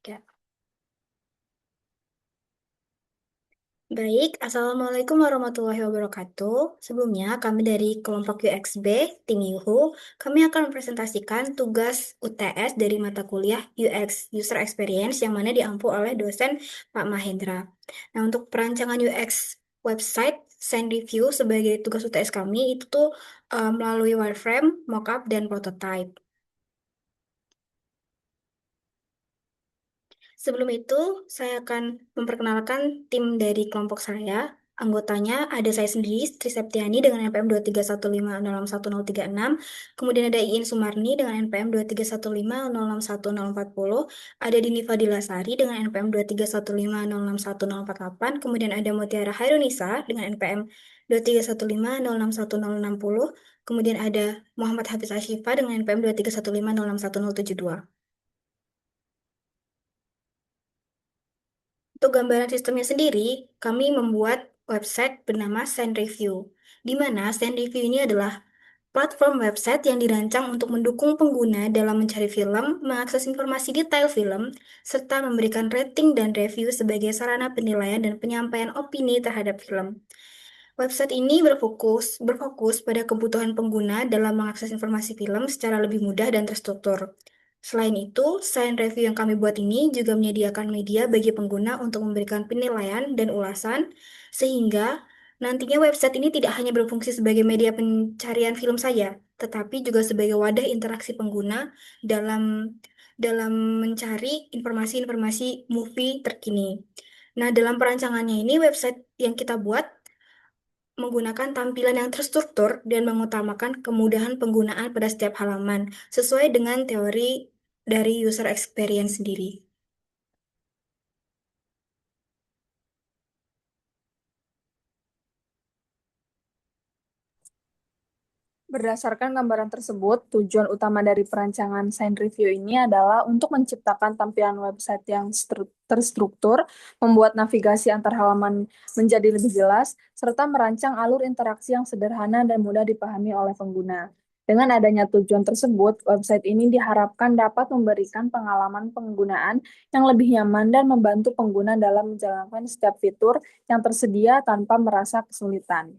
Ya. Baik, Assalamualaikum warahmatullahi wabarakatuh. Sebelumnya, kami dari kelompok UXB, tim Yuhu, kami akan mempresentasikan tugas UTS dari mata kuliah UX, User Experience, yang mana diampu oleh dosen Pak Mahendra. Nah, untuk perancangan UX website, Sign Review sebagai tugas UTS kami, itu tuh melalui wireframe, mockup, dan prototype. Sebelum itu, saya akan memperkenalkan tim dari kelompok saya. Anggotanya ada saya sendiri, Tri Septiani dengan NPM 231506136. Kemudian ada Iin Sumarni dengan NPM 231506140. Ada Dini Fadila Sari dengan NPM 231506148. Kemudian ada Mutiara Hairunisa dengan NPM 231506160. Kemudian ada Muhammad Hafiz Ashifa dengan NPM 231506172. Untuk gambaran sistemnya sendiri, kami membuat website bernama Send Review, di mana Send Review ini adalah platform website yang dirancang untuk mendukung pengguna dalam mencari film, mengakses informasi detail film, serta memberikan rating dan review sebagai sarana penilaian dan penyampaian opini terhadap film. Website ini berfokus pada kebutuhan pengguna dalam mengakses informasi film secara lebih mudah dan terstruktur. Selain itu, Sign Review yang kami buat ini juga menyediakan media bagi pengguna untuk memberikan penilaian dan ulasan, sehingga nantinya website ini tidak hanya berfungsi sebagai media pencarian film saja, tetapi juga sebagai wadah interaksi pengguna dalam dalam mencari informasi-informasi movie terkini. Nah, dalam perancangannya ini, website yang kita buat menggunakan tampilan yang terstruktur dan mengutamakan kemudahan penggunaan pada setiap halaman, sesuai dengan teori dari user experience sendiri. Berdasarkan gambaran tersebut, tujuan utama dari perancangan Sign Review ini adalah untuk menciptakan tampilan website yang terstruktur, membuat navigasi antar halaman menjadi lebih jelas, serta merancang alur interaksi yang sederhana dan mudah dipahami oleh pengguna. Dengan adanya tujuan tersebut, website ini diharapkan dapat memberikan pengalaman penggunaan yang lebih nyaman dan membantu pengguna dalam menjalankan setiap fitur yang tersedia tanpa merasa kesulitan.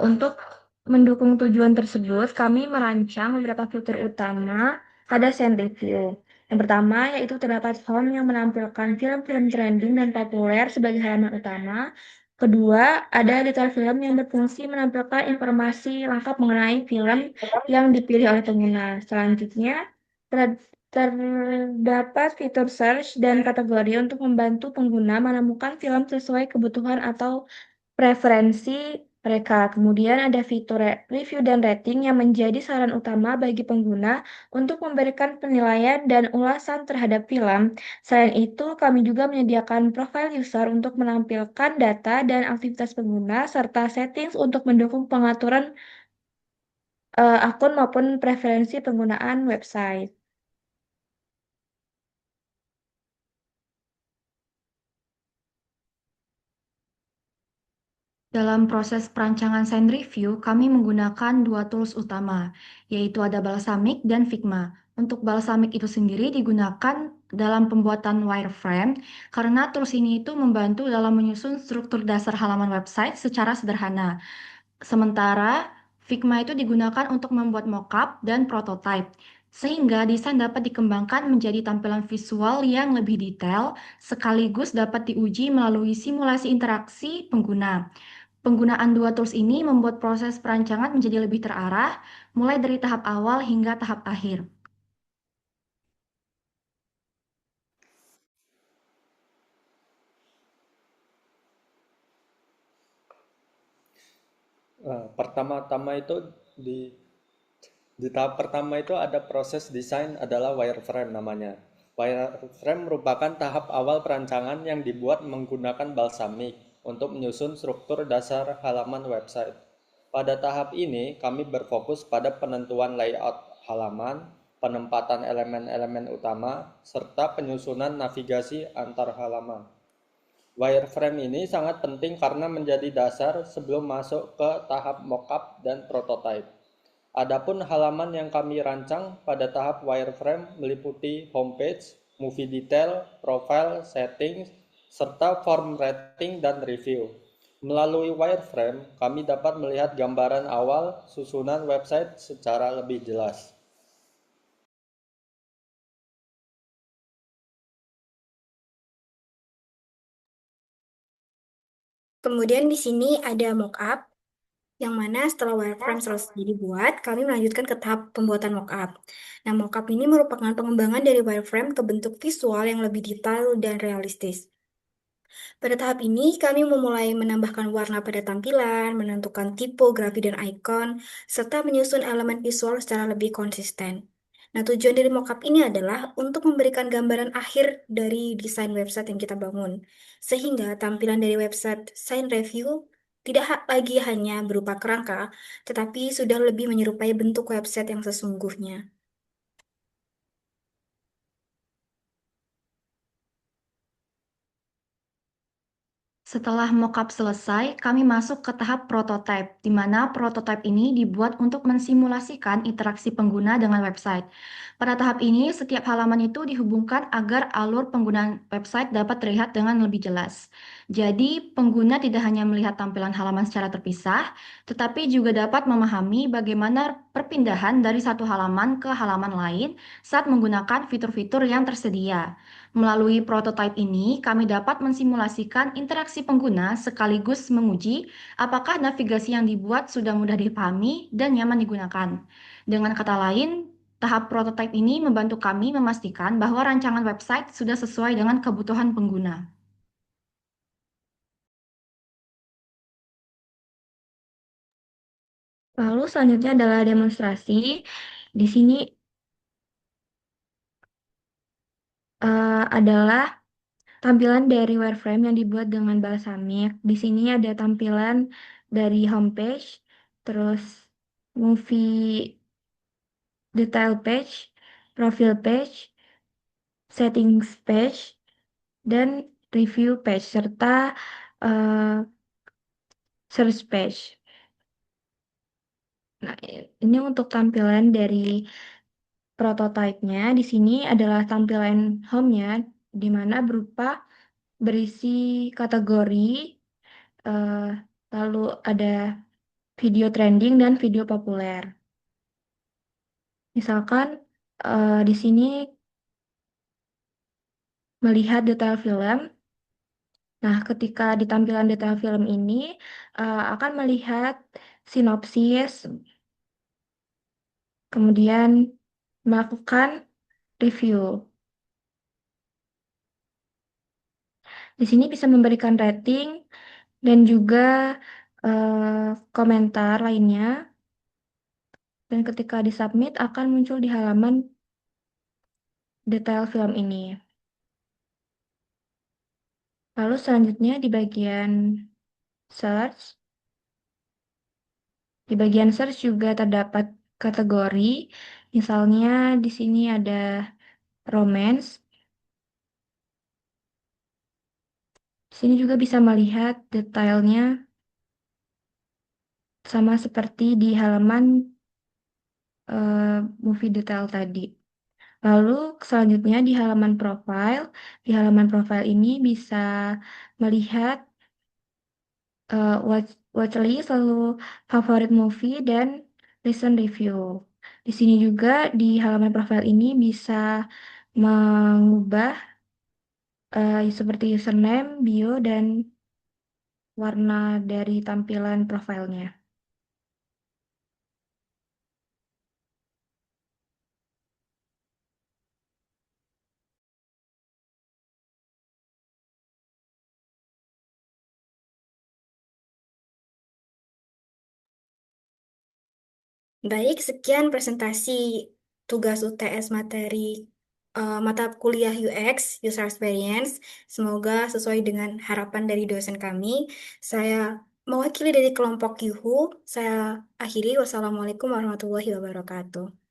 Untuk mendukung tujuan tersebut, kami merancang beberapa fitur utama pada Send Review. Yang pertama, yaitu terdapat home yang menampilkan film-film trending dan populer sebagai halaman utama. Kedua, ada detail film yang berfungsi menampilkan informasi lengkap mengenai film yang dipilih oleh pengguna. Selanjutnya, terdapat fitur search dan kategori untuk membantu pengguna menemukan film sesuai kebutuhan atau preferensi mereka. Kemudian ada fitur review dan rating yang menjadi saran utama bagi pengguna untuk memberikan penilaian dan ulasan terhadap film. Selain itu, kami juga menyediakan profil user untuk menampilkan data dan aktivitas pengguna serta settings untuk mendukung pengaturan akun maupun preferensi penggunaan website. Dalam proses perancangan Sign Review, kami menggunakan dua tools utama, yaitu ada Balsamiq dan Figma. Untuk Balsamiq itu sendiri digunakan dalam pembuatan wireframe, karena tools ini itu membantu dalam menyusun struktur dasar halaman website secara sederhana. Sementara Figma itu digunakan untuk membuat mockup dan prototype, sehingga desain dapat dikembangkan menjadi tampilan visual yang lebih detail, sekaligus dapat diuji melalui simulasi interaksi pengguna. Penggunaan dua tools ini membuat proses perancangan menjadi lebih terarah, mulai dari tahap awal hingga tahap akhir. Pertama-tama itu di di tahap pertama itu ada proses desain adalah wireframe namanya. Wireframe merupakan tahap awal perancangan yang dibuat menggunakan Balsamiq. untuk menyusun struktur dasar halaman website. Pada tahap ini, kami berfokus pada penentuan layout halaman, penempatan elemen-elemen utama, serta penyusunan navigasi antar halaman. Wireframe ini sangat penting karena menjadi dasar sebelum masuk ke tahap mockup dan prototype. Adapun halaman yang kami rancang pada tahap wireframe meliputi homepage, movie detail, profile, settings, serta form rating dan review. Melalui wireframe, kami dapat melihat gambaran awal susunan website secara lebih jelas. Kemudian di sini ada mockup, yang mana setelah wireframe selesai dibuat, kami melanjutkan ke tahap pembuatan mockup. Nah, mockup ini merupakan pengembangan dari wireframe ke bentuk visual yang lebih detail dan realistis. Pada tahap ini, kami memulai menambahkan warna pada tampilan, menentukan tipografi dan icon, serta menyusun elemen visual secara lebih konsisten. Nah, tujuan dari mockup ini adalah untuk memberikan gambaran akhir dari desain website yang kita bangun, sehingga tampilan dari website Sign Review tidak lagi hanya berupa kerangka, tetapi sudah lebih menyerupai bentuk website yang sesungguhnya. Setelah mockup selesai, kami masuk ke tahap prototype, di mana prototype ini dibuat untuk mensimulasikan interaksi pengguna dengan website. Pada tahap ini, setiap halaman itu dihubungkan agar alur penggunaan website dapat terlihat dengan lebih jelas. Jadi, pengguna tidak hanya melihat tampilan halaman secara terpisah, tetapi juga dapat memahami bagaimana perpindahan dari satu halaman ke halaman lain saat menggunakan fitur-fitur yang tersedia. Melalui prototipe ini, kami dapat mensimulasikan interaksi pengguna sekaligus menguji apakah navigasi yang dibuat sudah mudah dipahami dan nyaman digunakan. Dengan kata lain, tahap prototipe ini membantu kami memastikan bahwa rancangan website sudah sesuai dengan kebutuhan pengguna. Lalu selanjutnya adalah demonstrasi. Di sini adalah tampilan dari wireframe yang dibuat dengan balsamik. Di sini ada tampilan dari homepage, terus movie detail page, profile page, settings page, dan review page, serta search page. Nah, ini untuk tampilan dari prototipenya. Di sini adalah tampilan home-nya, di mana berupa berisi kategori, eh, lalu ada video trending dan video populer. Misalkan di sini melihat detail film. Nah, ketika di tampilan detail film ini akan melihat sinopsis, kemudian melakukan review. Di sini bisa memberikan rating dan juga komentar lainnya. Dan ketika disubmit akan muncul di halaman detail film ini. Lalu selanjutnya di bagian search. Di bagian search juga terdapat kategori. Misalnya di sini ada romance. Di sini juga bisa melihat detailnya sama seperti di halaman movie detail tadi. Lalu selanjutnya di halaman profile. Di halaman profile ini bisa melihat watchlist, lalu favorit movie, dan recent review. Di sini juga di halaman profile ini bisa mengubah seperti username, bio, dan warna dari tampilan profilnya. Baik, sekian presentasi tugas UTS materi mata kuliah UX, User Experience. Semoga sesuai dengan harapan dari dosen kami. Saya mewakili dari kelompok Yuhu. Saya akhiri. Wassalamualaikum warahmatullahi wabarakatuh.